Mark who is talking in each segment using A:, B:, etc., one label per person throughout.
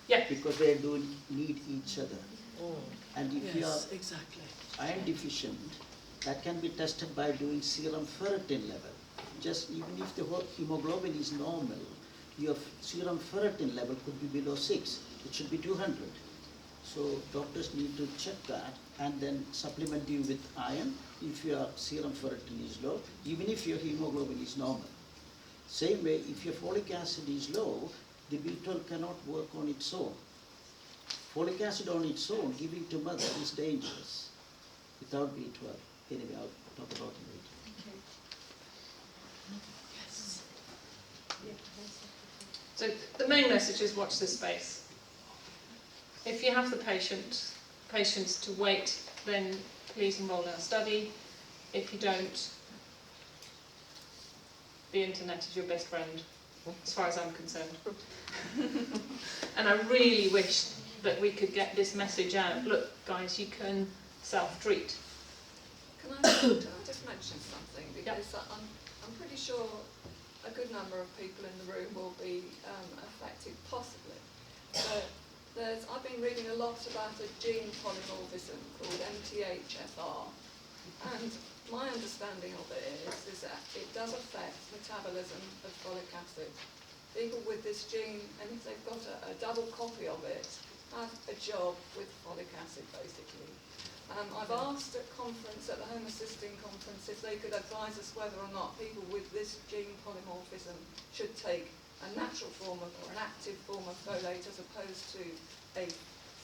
A: Yeah.
B: Because they do need each other. And if you are
A: exactly.
B: iron deficient, that can be tested by doing serum ferritin level. Just even if the hemoglobin is normal, your serum ferritin level could be below 6. It should be 200. So doctors need to check that and then supplement you with iron if your serum ferritin is low, even if your hemoglobin is normal. Same way, if your folic acid is low, the B12 cannot work on its own. Folic acid on its own, giving to mother, is dangerous without B12. Anyway, I'll talk about it later.
A: Yes. So the main message is watch this space. If you have the patience to wait, then please enroll in our study. If you don't, the internet is your best friend, as far as I'm concerned. And I really wish that we could get this message out. Look, guys, you can self-treat.
C: Can I just mention something? Because I'm pretty sure a good number of people in the room will be affected, possibly. But I've been reading a lot about a gene polymorphism called MTHFR, and my understanding of it is that it does affect metabolism of folic acid. People with this gene, and if they've got a double copy of it, have a job with folic acid, basically. I've asked at the Homocysteine conference if they could advise us whether or not people with this gene polymorphism should take a natural form of, or an active form of folate as opposed to a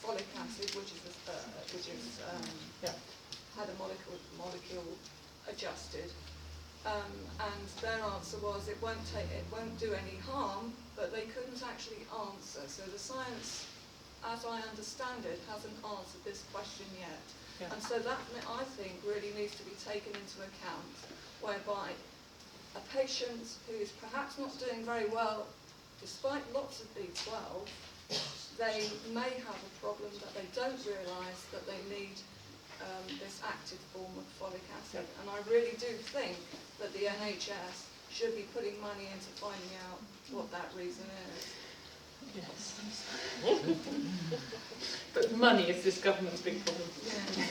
C: folic acid, which had a molecule adjusted. And their answer was it won't do any harm, but they couldn't actually answer. So the science, as I understand it, hasn't answered this question yet. Yeah. And so that, I think, really needs to be taken into account, whereby a patient who is perhaps not doing very well, despite lots of B12, they may have a problem that they don't realise that they need this active form of folic acid. And I really do think that the NHS should be putting money into finding out what that reason is.
A: Yes. But money is this government's big problem.
C: Yeah.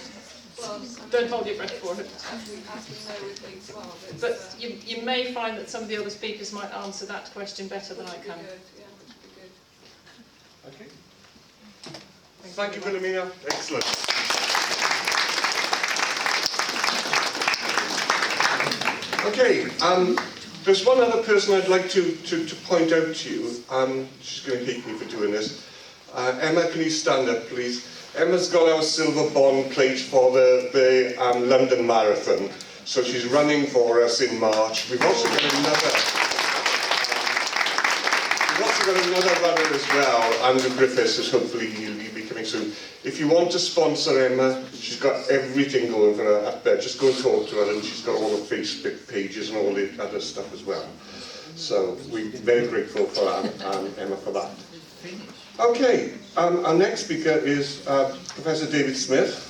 C: Well,
A: don't hold your breath for it.
C: As we know with B12,
A: but you may find that some of the other speakers might answer that question better than I can.
C: Good. Yeah, which would be good.
D: Okay. Thank you, Willemina. Excellent. Okay, there's one other person I'd like to point out to you. She's going to hate me for doing this. Emma, can you stand up, please? Emma's got our silver bond plate for the London Marathon, so she's running for us in March. We've also got another runner as well, Andrew Griffiths, who's hopefully he'll be coming soon. If you want to sponsor Emma, she's got everything going for her up there. Just go and talk to her, and she's got all the Facebook pages and all the other stuff as well. So we're very grateful for Emma for that. Okay, our next speaker is Professor David Smith,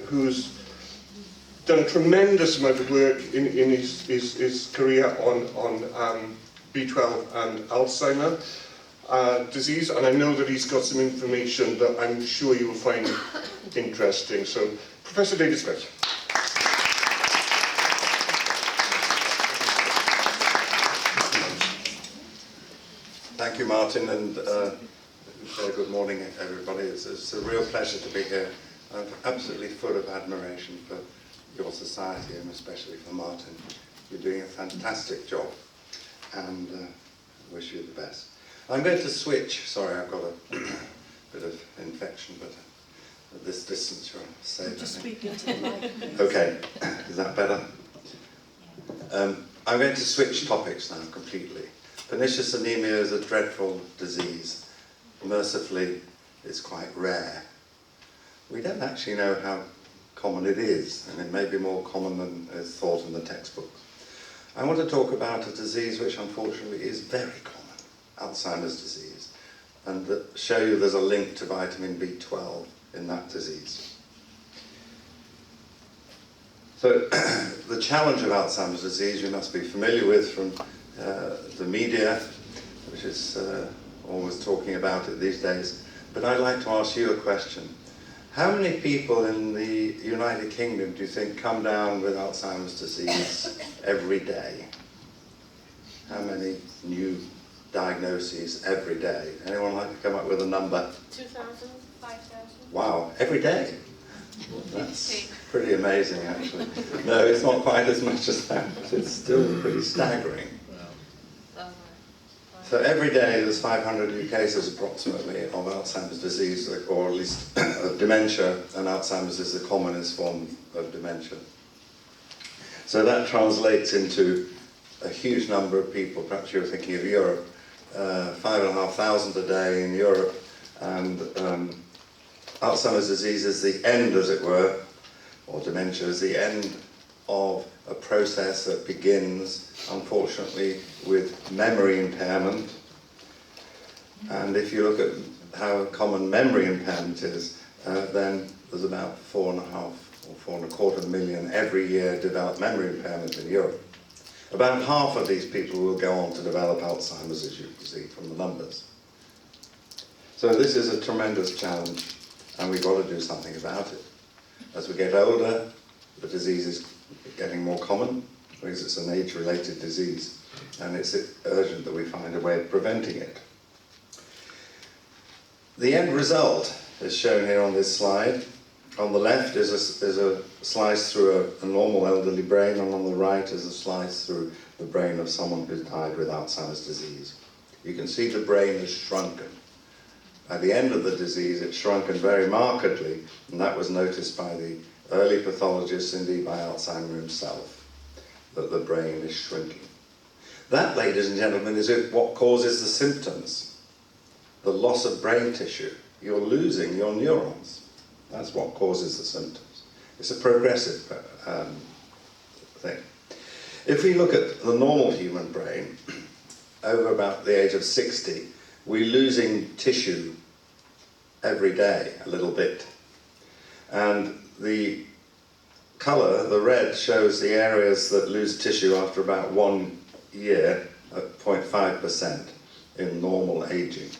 D: who's done a tremendous amount of work in his career on B12 and Alzheimer disease, and I know that he's got some information that I'm sure you will find interesting. So, Professor David Smith.
E: Thank you, Martin, and good morning, everybody. It's a real pleasure to be here. I'm absolutely full of admiration for your society, and especially for Martin. You're doing a fantastic job, and wish you the best. I'm going to switch. Sorry, I've got a bit of infection, but at this distance you're safe.
A: Just speak into the mic.
E: Okay, is that better? I'm going to switch topics now completely. Pernicious anemia is a dreadful disease. Mercifully, it's quite rare. We don't actually know how common it is, and it may be more common than is thought in the textbooks. I want to talk about a disease which unfortunately is very common, Alzheimer's disease, and show you there's a link to vitamin B12 in that disease. So the challenge of Alzheimer's disease you must be familiar with from the media, which is always talking about it these days. But I'd like to ask you a question. How many people in the United Kingdom do you think come down with Alzheimer's disease every day? How many new diagnoses every day? Anyone like to come up with a number?
F: 2,000, 5,000.
E: Wow, every day? That's pretty amazing, actually. No, it's not quite as much as that, but it's still pretty staggering. So every day there's 500 new cases approximately of Alzheimer's disease, or at least of dementia, and Alzheimer's is the commonest form of dementia. So that translates into a huge number of people. Perhaps you're thinking of Europe, 5,500 a day in Europe, and Alzheimer's disease is the end, as it were, or dementia is the end of a process that begins, unfortunately, with memory impairment. And if you look at how common memory impairment is, then there's about 4.5 or 4.25 million every year develop memory impairment in Europe. About half of these people will go on to develop Alzheimer's, as you can see from the numbers. So this is a tremendous challenge, and we've got to do something about it. As we get older, the disease is getting more common, because it's an age-related disease, and it's urgent that we find a way of preventing it. The end result is shown here on this slide. On the left is a slice through a normal elderly brain, and on the right is a slice through the brain of someone who's died with Alzheimer's disease. You can see the brain is shrunken. At the end of the disease, it's shrunken very markedly, and that was noticed by the early pathologists, indeed by Alzheimer himself, that the brain is shrinking. That, ladies and gentlemen, is what causes the symptoms. The loss of brain tissue. You're losing your neurons. That's what causes the symptoms. It's a progressive thing. If we look at the normal human brain, over about the age of 60, we're losing tissue every day, a little bit. And the colour, the red, shows the areas that lose tissue after about 1 year at 0.5% in normal ageing.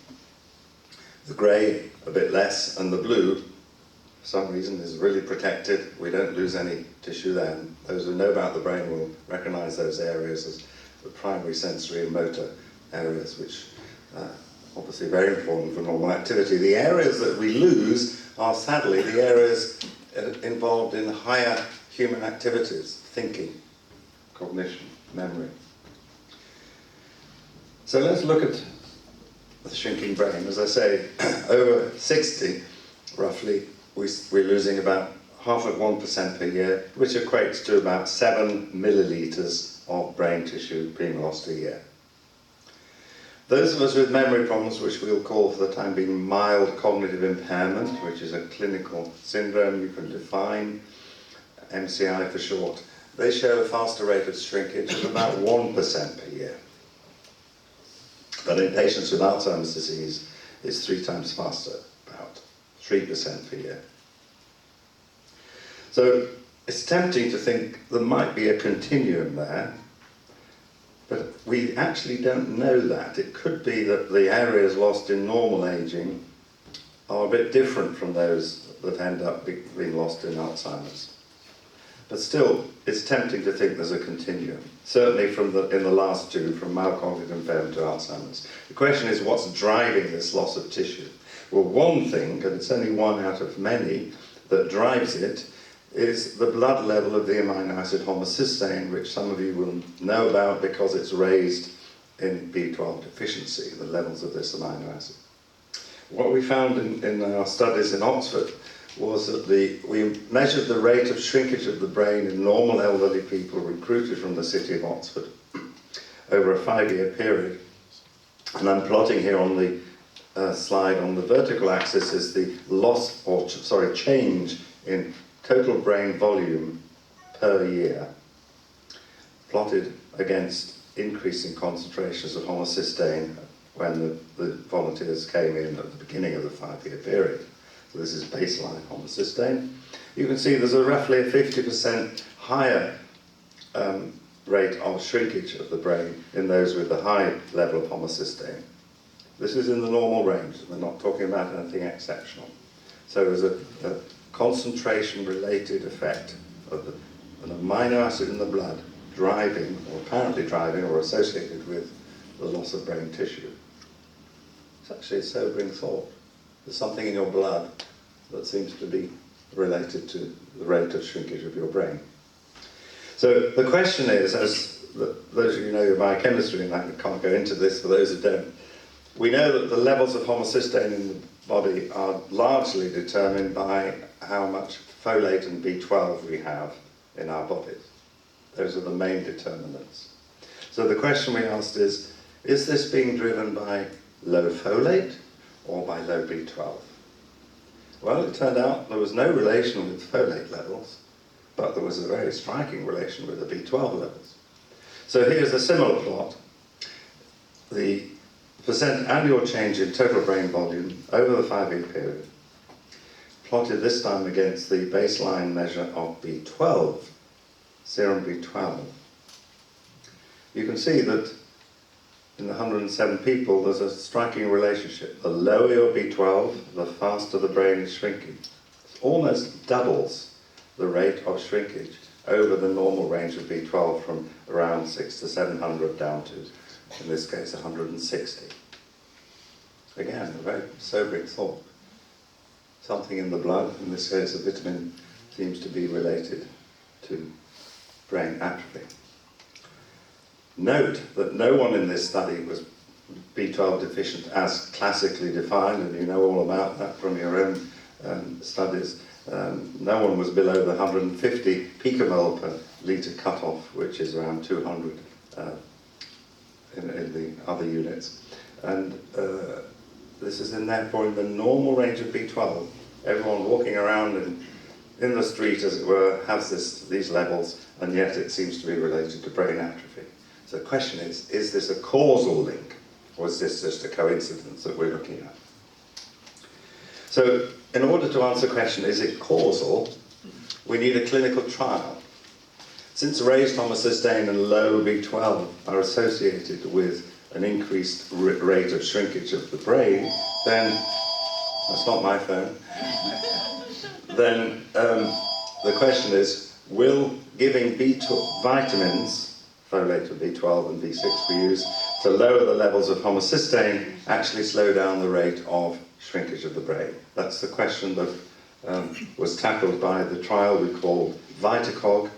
E: The grey, a bit less, and the blue, for some reason, is really protected. We don't lose any tissue then. Those who know about the brain will recognise those areas as the primary sensory and motor areas, which are obviously very important for normal activity. The areas that we lose are sadly the areas involved in higher human activities, thinking, cognition, memory. So let's look at the shrinking brain. As I say, over 60, roughly, we're losing about 0.5% per year, which equates to about 7 millilitres of brain tissue being lost a year. Those of us with memory problems, which we'll call for the time being mild cognitive impairment, which is a clinical syndrome you can define, MCI for short, they show a faster rate of shrinkage of about 1% per year. But in patients with Alzheimer's disease, it's 3 times faster, about 3% per year. So it's tempting to think there might be a continuum there, but we actually don't know that. It could be that the areas lost in normal aging are a bit different from those that end up being lost in Alzheimer's. But still, it's tempting to think there's a continuum, certainly in the last two, from mild cognitive impairment to Alzheimer's. The question is, what's driving this loss of tissue? Well, one thing, and it's only one out of many, that drives it is the blood level of the amino acid homocysteine, which some of you will know about because it's raised in B12 deficiency, the levels of this amino acid. What we found in our studies in Oxford was that we measured the rate of shrinkage of the brain in normal elderly people recruited from the city of Oxford over a 5-year period. And I'm plotting here on the slide on the vertical axis is the change in total brain volume per year, plotted against increasing concentrations of homocysteine when the volunteers came in at the beginning of the 5-year period. So this is baseline homocysteine. You can see there's roughly a 50% higher rate of shrinkage of the brain in those with the high level of homocysteine. This is in the normal range. We're not talking about anything exceptional. So there's a concentration-related effect of an amino acid in the blood driving, or apparently driving, or associated with the loss of brain tissue. It's actually a sobering thought. There's something in your blood that seems to be related to the rate of shrinkage of your brain. So the question is, as those of you know your biochemistry, and I can't go into this for those who don't, we know that the levels of homocysteine in the body are largely determined by how much folate and B12 we have in our bodies. Those are the main determinants. So the question we asked is this being driven by low folate or by low B12? Well, it turned out there was no relation with folate levels, but there was a very striking relation with the B12 levels. So here's a similar plot. The percent annual change in total brain volume over the 5-year period, plotted this time against the baseline measure of B12, serum B12. You can see that in the 107 people, there's a striking relationship. The lower your B12, the faster the brain is shrinking. It almost doubles the rate of shrinkage over the normal range of B12 from around 600 to 700 down to, in this case, 160. Again, a very sobering thought. Something in the blood, in this case a vitamin, seems to be related to brain atrophy. Note that no one in this study was B12 deficient as classically defined, and you know all about that from your own studies. No one was below the 150 picomole per litre cutoff, which is around 200 in the other units. And this is therefore in the normal range of B12. Everyone walking around in the street, as it were, has these levels, and yet it seems to be related to brain atrophy. So the question is this a causal link, or is this just a coincidence that we're looking at? So in order to answer the question, is it causal, we need a clinical trial. Since raised homocysteine and low B12 are associated with an increased rate of shrinkage of the brain, then, that's not my phone, then the question is, will giving B12 vitamins, folate and B12 and B6 we use, to lower the levels of homocysteine actually slow down the rate of shrinkage of the brain? That's the question that was tackled by the trial we called VitaCog,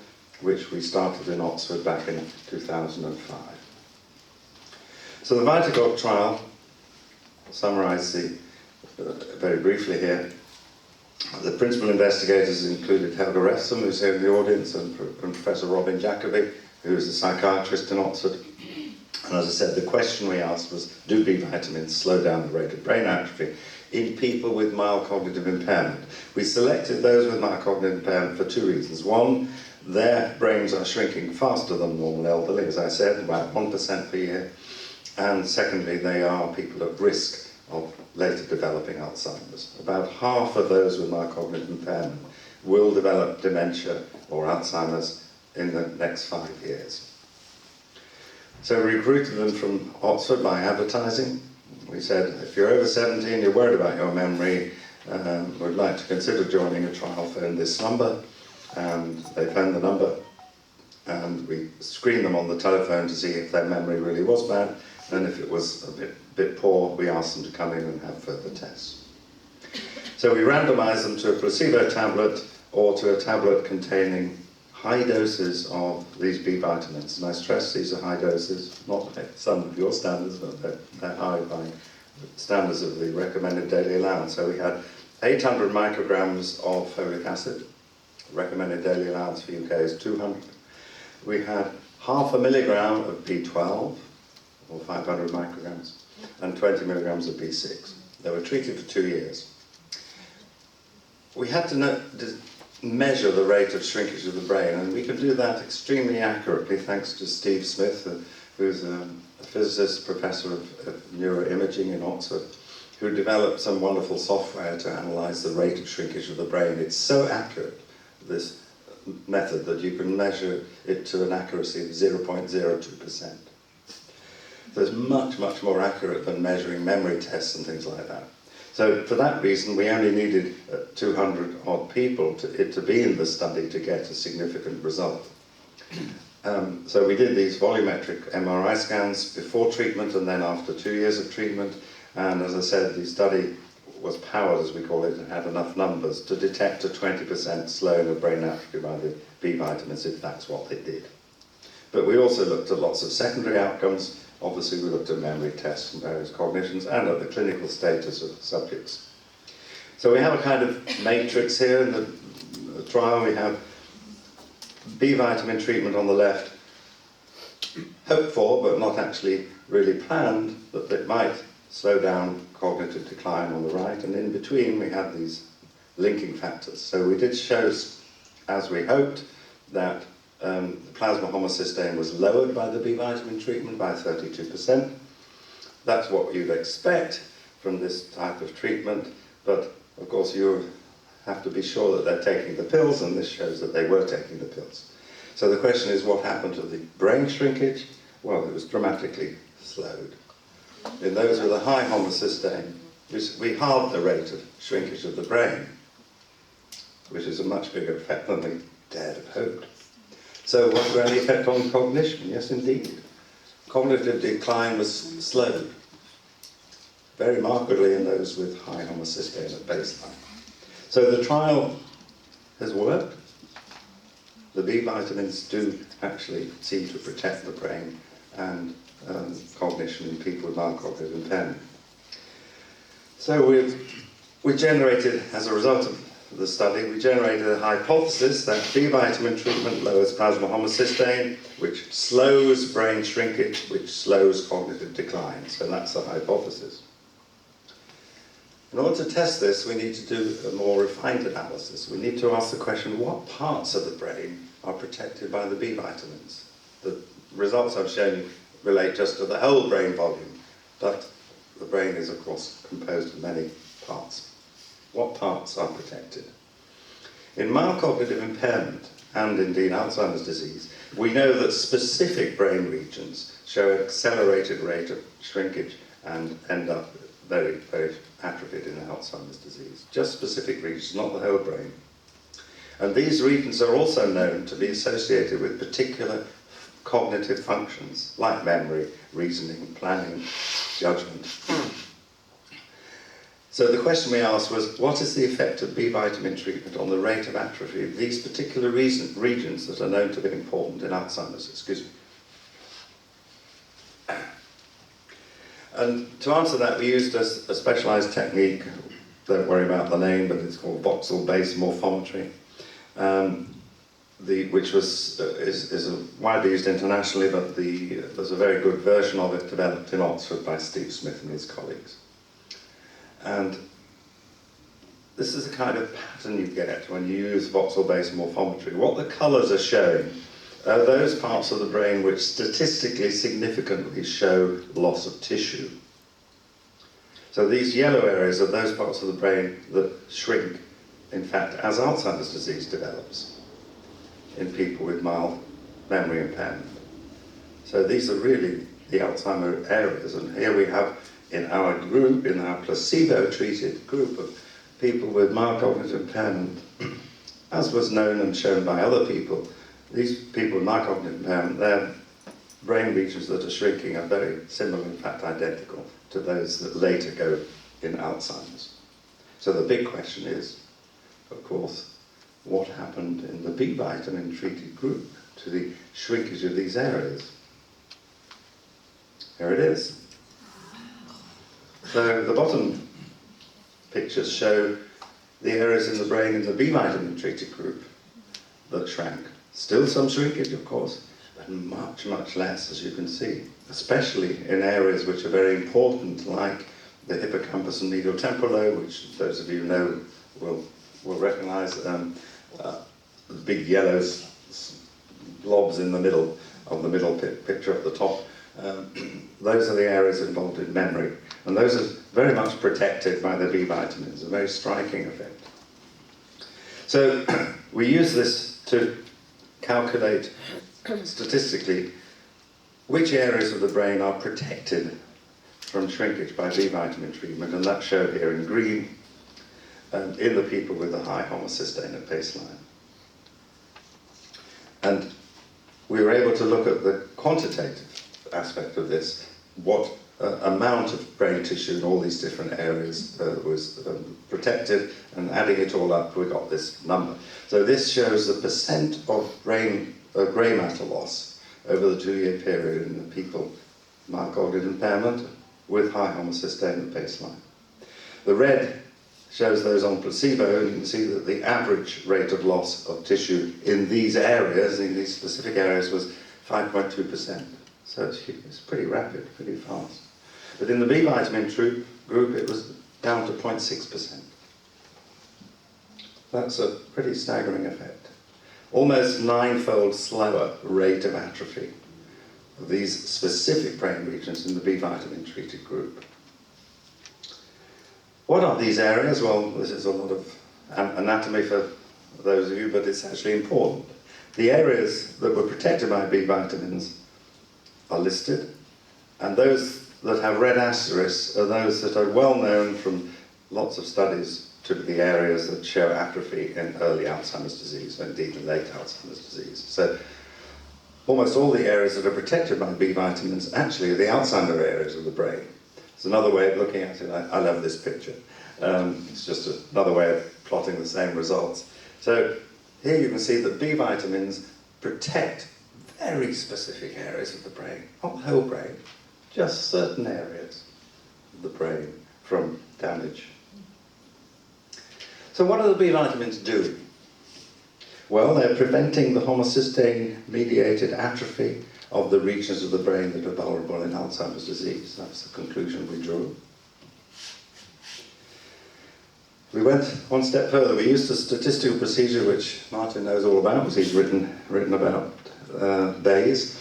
E: which we started in Oxford back in 2005. So the VitaCog trial, I'll summarise very briefly here. The principal investigators included Helga Refsum, who's here in the audience, and Professor Robin Jacobi, who is a psychiatrist in Oxford. And as I said, the question we asked was, do B vitamins slow down the rate of brain atrophy in people with mild cognitive impairment? We selected those with mild cognitive impairment for two reasons. One, their brains are shrinking faster than normal elderly, as I said, about 1% per year. And secondly, they are people at risk of later developing Alzheimer's. About half of those with mild cognitive impairment will develop dementia or Alzheimer's in the next 5 years. So we recruited them from Oxford by advertising. We said, if you're over 70 and you're worried about your memory, would like to consider joining a trial, phone this number. And they phoned the number, and we screened them on the telephone to see if their memory really was bad, and if it was a bit poor, we asked them to come in and have further tests. So we randomized them to a placebo tablet or to a tablet containing high doses of these B vitamins. And I stress these are high doses, not by some of your standards, but they're high by standards of the recommended daily allowance. So we had 800 micrograms of folic acid. Recommended daily allowance for UK is 200. We had 0.5 milligram of B12, or 500 micrograms, and 20 milligrams of B6. They were treated for 2 years. We had to measure the rate of shrinkage of the brain, and we could do that extremely accurately thanks to Steve Smith, who's a physicist, professor of neuroimaging in Oxford, who developed some wonderful software to analyze the rate of shrinkage of the brain. It's so accurate, this method, that you can measure it to an accuracy of 0.02%. So it's much, much more accurate than measuring memory tests and things like that. So for that reason, we only needed 200 odd people to be in the study to get a significant result. So we did these volumetric MRI scans before treatment and then after 2 years of treatment. And as I said, the study was powered, as we call it, and had enough numbers to detect a 20% slowing of brain atrophy by the B vitamins if that's what they did. But we also looked at lots of secondary outcomes. Obviously, we looked at memory tests and various cognitions and at the clinical status of subjects. So we have a kind of matrix here in the trial. We have B vitamin treatment on the left, hoped for but not actually really planned, that it might slow down cognitive decline on the right, and in between we had these linking factors. So we did show, as we hoped, that the plasma homocysteine was lowered by the B vitamin treatment by 32%. That's what you'd expect from this type of treatment, but of course you have to be sure that they're taking the pills, and this shows that they were taking the pills. So the question is, what happened to the brain shrinkage? Well, it was dramatically slowed. In those with a high homocysteine, we halved the rate of shrinkage of the brain, which is a much bigger effect than we dared have hoped. So was there any effect on cognition? Yes, indeed. Cognitive decline was slowed, very markedly in those with high homocysteine at baseline. So the trial has worked. The B vitamins do actually seem to protect the brain and cognition in people with mild cognitive impairment. So we generated, as a result of the study, we generated a hypothesis that B vitamin treatment lowers plasma homocysteine, which slows brain shrinkage, which slows cognitive decline. So that's the hypothesis. In order to test this, we need to do a more refined analysis. We need to ask the question, what parts of the brain are protected by the B vitamins? The results I've shown you relate just to the whole brain volume, but the brain is, of course, composed of many parts. What parts are protected? In mild cognitive impairment, and indeed Alzheimer's disease, we know that specific brain regions show an accelerated rate of shrinkage and end up very, very atrophied in Alzheimer's disease. Just specific regions, not the whole brain. And these regions are also known to be associated with particular cognitive functions, like memory, reasoning, planning, judgment. So the question we asked was, what is the effect of B vitamin treatment on the rate of atrophy of these particular regions that are known to be important in Alzheimer's? Excuse me. And to answer that, we used a specialised technique, don't worry about the name, but it's called Voxel-Based Morphometry, which is widely used internationally, but there's a very good version of it developed in Oxford by Steve Smith and his colleagues. And this is the kind of pattern you get when you use voxel-based morphometry. What the colours are showing are those parts of the brain which statistically significantly show loss of tissue. So these yellow areas are those parts of the brain that shrink, in fact, as Alzheimer's disease develops in people with mild memory impairment. So these are really the Alzheimer areas, and here we have in our group, in our placebo-treated group of people with mild cognitive impairment, as was known and shown by other people, these people with mild cognitive impairment, their brain regions that are shrinking are very similar, in fact identical, to those that later go in Alzheimer's. So the big question is, of course, what happened in the B vitamin treated group to the shrinkage of these areas? Here it is. So the bottom pictures show the areas in the brain in the B vitamin treated group that shrank. Still some shrinkage, of course, but much, much less, as you can see, especially in areas which are very important, like the hippocampus and medial temporal lobe, which those of you know will recognise, the big yellow blobs in the middle of the middle picture at the top. Those are the areas involved in memory, and those are very much protected by the B vitamins, a very striking effect. So we use this to calculate statistically which areas of the brain are protected from shrinkage by B vitamin treatment, and that's shown here in green, in the people with the high homocysteine at baseline. And we were able to look at the quantitative aspect of this, what amount of brain tissue in all these different areas was protected, and adding it all up, we got this number. So this shows the percent of brain grey matter loss over the 2-year period in the people mild cognitive impairment with high homocysteine at baseline. The red shows those on placebo, and you can see that the average rate of loss of tissue in these areas, in these specific areas, was 5.2%. So it's pretty rapid, pretty fast. But in the B vitamin group, it was down to 0.6%. That's a pretty staggering effect. Almost 9-fold slower rate of atrophy of these specific brain regions in the B vitamin treated group. What are these areas? Well, this is a lot of anatomy for those of you, but it's actually important. The areas that were protected by B vitamins are listed, and those that have red asterisks are those that are well known from lots of studies to be the areas that show atrophy in early Alzheimer's disease, and indeed in late Alzheimer's disease. So almost all the areas that are protected by B vitamins actually are the Alzheimer areas of the brain. It's another way of looking at it. I love this picture. It's just another way of plotting the same results. So here you can see that B vitamins protect very specific areas of the brain, not the whole brain, just certain areas of the brain from damage. So what are the B vitamins doing? Well, they're preventing the homocysteine-mediated atrophy of the regions of the brain that are vulnerable in Alzheimer's disease. That's the conclusion we drew. We went one step further. We used a statistical procedure which Martin knows all about, because he's written about Bayes.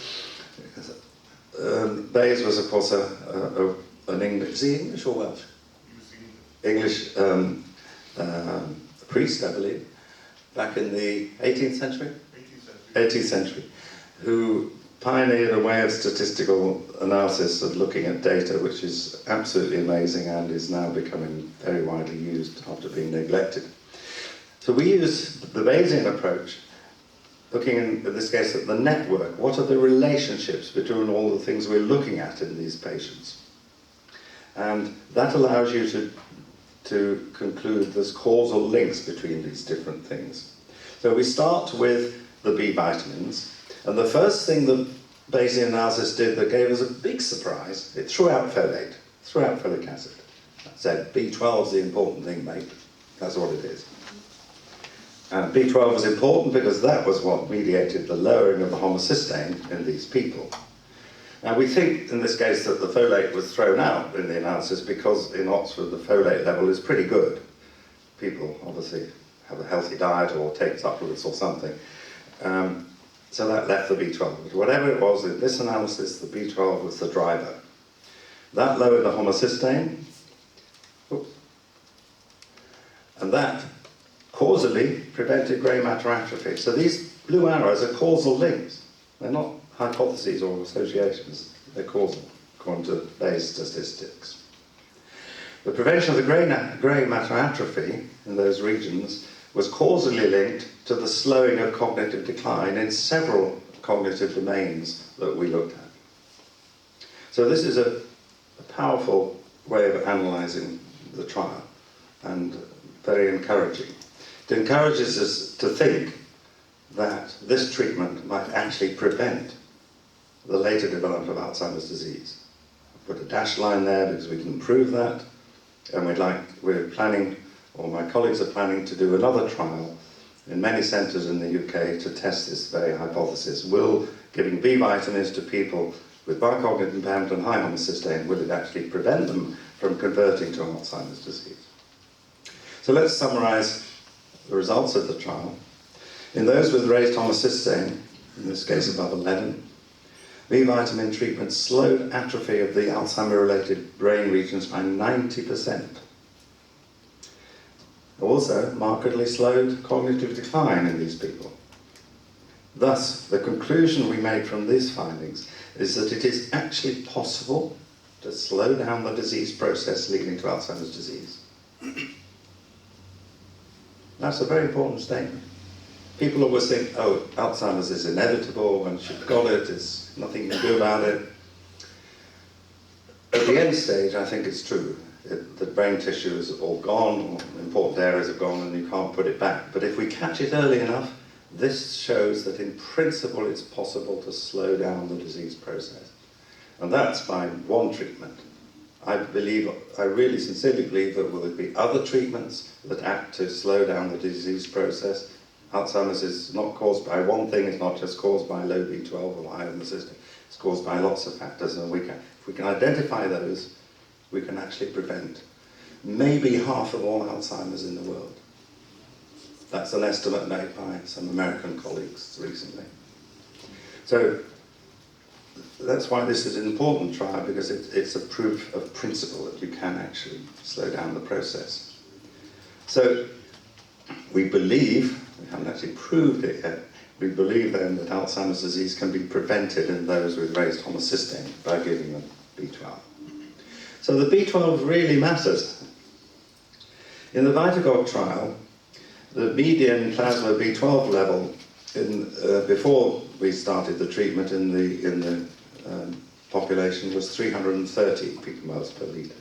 E: Bayes was, of course, an English, is he English or Welsh? English priest, I believe, back in the 18th century? 18th century, who pioneered a way of statistical analysis of looking at data, which is absolutely amazing and is now becoming very widely used after being neglected. So we use the Bayesian approach, looking in this case at the network. What are the relationships between all the things we're looking at in these patients? And that allows you to conclude there's causal links between these different things. So we start with the B vitamins, and the first thing the Bayesian analysis did that gave us a big surprise, it threw out folate, threw out folic acid. It said B12 is the important thing, mate. That's what it is. And B12 was important because that was what mediated the lowering of the homocysteine in these people. Now we think in this case that the folate was thrown out in the analysis because in Oxford the folate level is pretty good. People obviously have a healthy diet or take supplements or something. So that left the B12. But whatever it was, in this analysis the B12 was the driver. That lowered the homocysteine. Oops. And that causally prevented grey matter atrophy. So these blue arrows are causal links. They're not hypotheses or associations. They're causal, according to Bayes statistics. The prevention of the grey matter atrophy in those regions was causally linked to the slowing of cognitive decline in several cognitive domains that we looked at. So this is a powerful way of analysing the trial, and very encouraging. It encourages us to think that this treatment might actually prevent the later development of Alzheimer's disease. I've put a dashed line there because we can prove that, and we're planning, or my colleagues are planning, to do another trial in many centres in the UK to test this very hypothesis. Will giving B vitamins to people with cognitive impairment and high homocysteine, will it actually prevent them from converting to Alzheimer's disease? So let's summarise the results of the trial. In those with raised homocysteine, in this case above 11, B vitamin treatment slowed atrophy of the Alzheimer-related brain regions by 90%. Also, markedly slowed cognitive decline in these people. Thus, the conclusion we made from these findings is that it is actually possible to slow down the disease process leading to Alzheimer's disease. That's a very important statement. People always think, oh, Alzheimer's is inevitable, once you've got it, there's nothing you can do about it. At the end stage, I think it's true. The brain tissue is all gone, or important areas are gone, and you can't put it back. But if we catch it early enough, this shows that in principle it's possible to slow down the disease process. And that's by one treatment. I really sincerely believe that there will be other treatments that act to slow down the disease process. Alzheimer's is not caused by one thing, it's not just caused by low B12 or high in the system. It's caused by lots of factors, and if we can identify those, we can actually prevent maybe half of all Alzheimer's in the world. That's an estimate made by some American colleagues recently. So that's why this is an important trial, because it's a proof of principle that you can actually slow down the process. So we believe, we haven't actually proved it yet, we believe then that Alzheimer's disease can be prevented in those with raised homocysteine by giving them B12. So the B12 really matters. In the Vitagog trial, the median plasma B12 level before we started the treatment in the population was 330 picomoles per litre.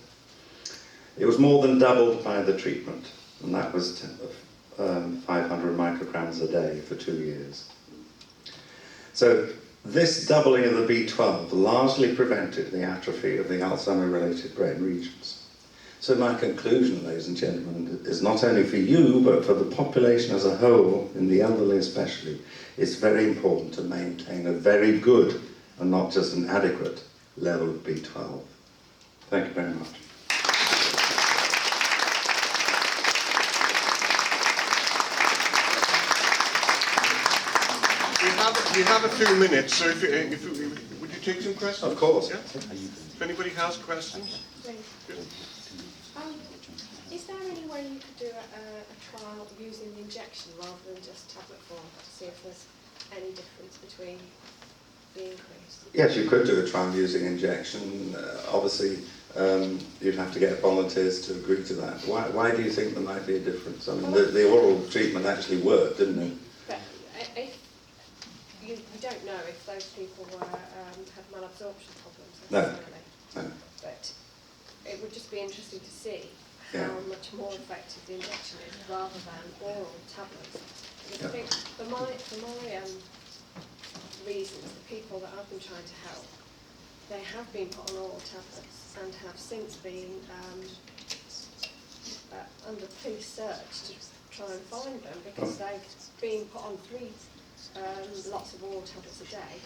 E: It was more than doubled by the treatment, and that was 500 micrograms a day for 2 years. So this doubling of the B12 largely prevented the atrophy of the Alzheimer-related brain regions. So my conclusion, ladies and gentlemen, is not only for you, but for the population as a whole, in the elderly especially, it's very important to maintain a very good and not just an adequate level of B12. Thank you very much.
D: We have a few minutes, so would you take some questions?
E: Of course.
D: Yeah? If anybody has questions?
F: Is there any way you could do a trial using the injection rather than just tablet form to see if there's any difference between the increase?
E: Yes, you could do a trial using injection. Obviously, you'd have to get volunteers to agree to that. Why do you think there might be a difference? I mean, the oral treatment actually worked, didn't it?
F: But if you don't know if those people had malabsorption problems necessarily.
E: No.
F: But it would just be interesting to see how much more effective the injection is rather than oral tablets. Because I think for my reasons, the people that I've been trying to help, they have been put on oral tablets and have since been under police search to try and find them, because they've been put on 3 lots of oral tablets a day,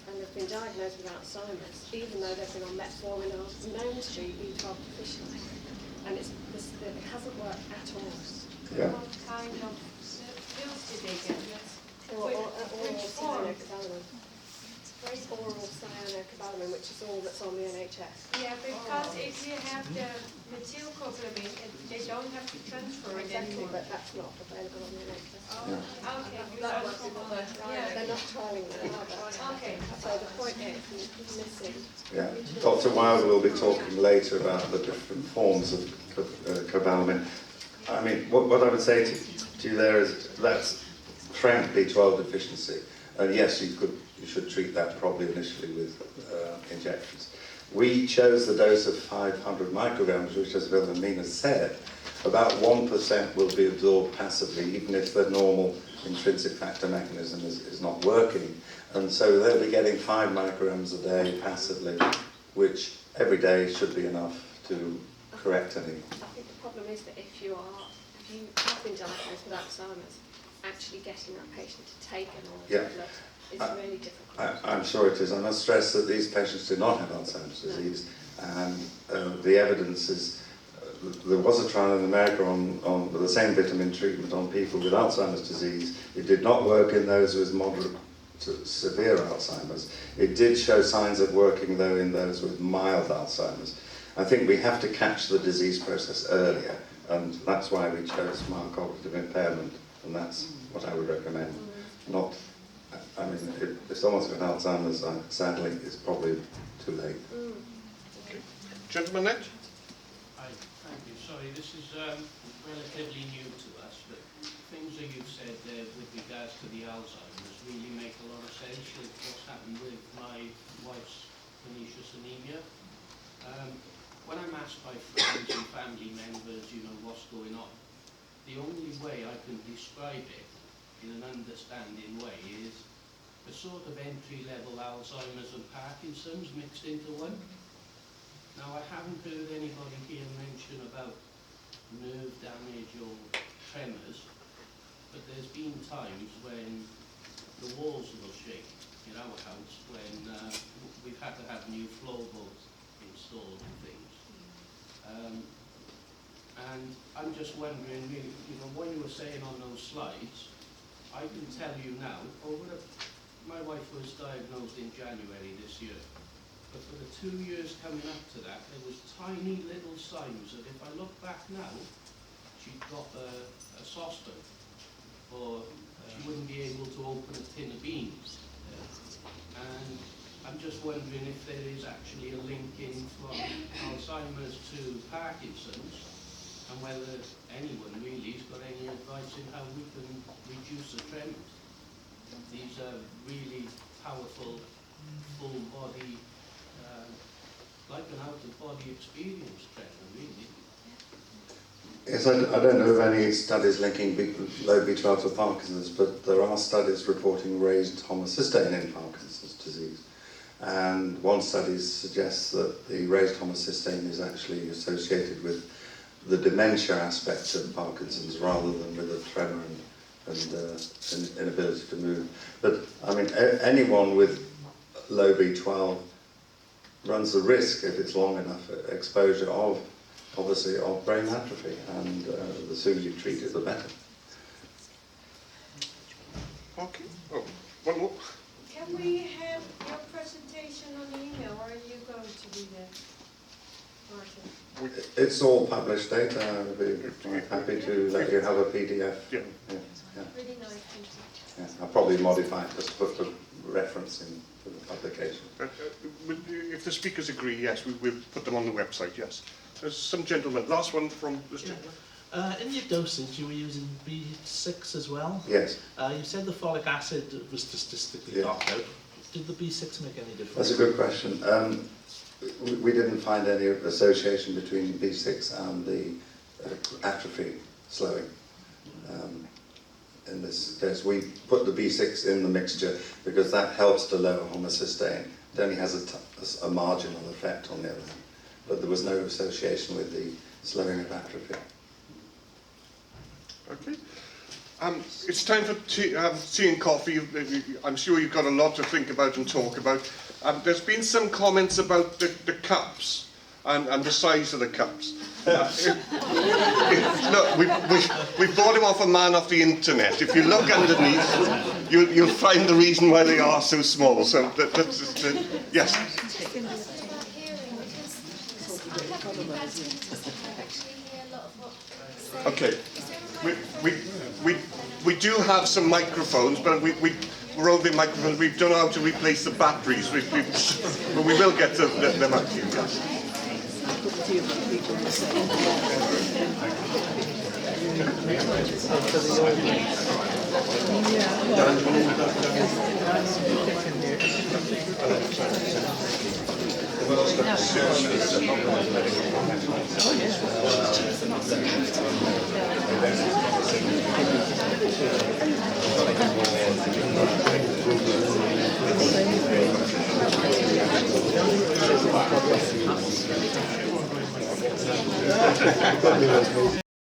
F: and they've been diagnosed with Alzheimer's, even though they've been on metformin or known to be B12 deficient. And it hasn't worked at all.
E: Yeah.
G: What kind of pills did they get?
F: Oral cyanocobalamin. Oral cyanocobalamin, which is all that's on the NHS.
G: Yeah, because if you have the methylcobalamin, they don't have to transfer it
F: Exactly,
G: anymore.
F: but that's not available on the NHS.
G: Oh, okay.
C: That was what they're trying.
F: They're not trialling that either.
G: Okay.
F: So the point is, you're missing.
E: Yeah. Dr. Wilde will be talking later about the different forms of cobalamin. I mean, what I would say to you there is that's frank B12 deficiency. And yes, you should treat that probably initially with injections. We chose the dose of 500 micrograms, which, as Willemina said, about 1% will be absorbed passively, even if the normal intrinsic factor mechanism is not working. And so they'll be getting 5 micrograms a day passively, which every day should be enough to correct any.
F: I think the problem is that if you have been diagnosed with Alzheimer's, actually getting that patient to take an oral tablet is really difficult.
E: I'm sure it is. I must stress that these patients do not have Alzheimer's disease, and the evidence is, there was a trial in America on the same vitamin treatment on people with Alzheimer's disease. It did not work in those with moderate to severe Alzheimer's. It did show signs of working, though, in those with mild Alzheimer's. I think we have to catch the disease process earlier, and that's why we chose mild cognitive impairment, and that's what I would recommend, not I mean, if someone's got Alzheimer's, sadly, it's probably too late.
D: Okay. Gentleman next.
H: Hi, thank you. Sorry, this is relatively new to us, but things that you've said there with regards to the Alzheimer's really make a lot of sense with what's happened with my wife's Pernicious Anaemia. When I'm asked by friends and family members, you know, what's going on, the only way I can describe it in an understanding way is a sort of entry-level Alzheimer's and Parkinson's mixed into one. Now, I haven't heard anybody here mention about nerve damage or tremors, but there's been times when the walls will shake in our house when we've had to have new floorboards installed and things. And I'm just wondering, really, you know, what you were saying on those slides, I can tell you now, my wife was diagnosed in January this year, but for the 2 years coming up to that, there was tiny little signs that if I look back now, she'd got a saucepan, or she wouldn't be able to open a tin of beans. And I'm just wondering if there is actually a link in from Alzheimer's to Parkinson's, and whether anyone really has got any advice in how we can reduce the tremors. These are really powerful, full body, like an out-of-body experience tremor, really.
E: Yes, I don't know of any studies linking low B12 to Parkinson's, but there are studies reporting raised homocysteine in Parkinson's disease. And one study suggests that the raised homocysteine is actually associated with the dementia aspect of Parkinson's rather than with the tremor and inability to move. But, I mean, anyone with low B12 runs the risk, if it's long enough, exposure of, obviously, of brain atrophy, and the sooner you treat it, the better.
D: Okay. Oh, one more.
G: Can we have your presentation on email, or are you going to be there, Martin?
E: It's all published data. I would be quite happy to let you have a PDF.
D: Yeah.
G: Really nice, thank you.
E: Yeah. I'll probably modify it just to put the reference in for the publication.
D: If the speakers agree, yes, we'll put them on the website, yes. There's some gentleman. Last one from this gentleman.
I: In your dosage, you were using B6 as well?
E: Yes.
I: You said the folic acid was statistically knocked out. Did the B6 make any difference?
E: That's a good question. We didn't find any association between B6 and the atrophy slowing. In this case, we put the B6 in the mixture because that helps to lower homocysteine. It only has a marginal effect on the other hand, but there was no association with the slowing of atrophy.
D: Okay. It's time for tea and coffee. I'm sure you've got a lot to think about and talk about. There's been some comments about the cups and the size of the cups. Look, we bought him off a man off the internet. If you look underneath, you'll find the reason why they are so small. So yes. Okay. We do have some microphones, but we're roving microphones. We don't know how to replace the batteries, but we will get them up to you. Yes.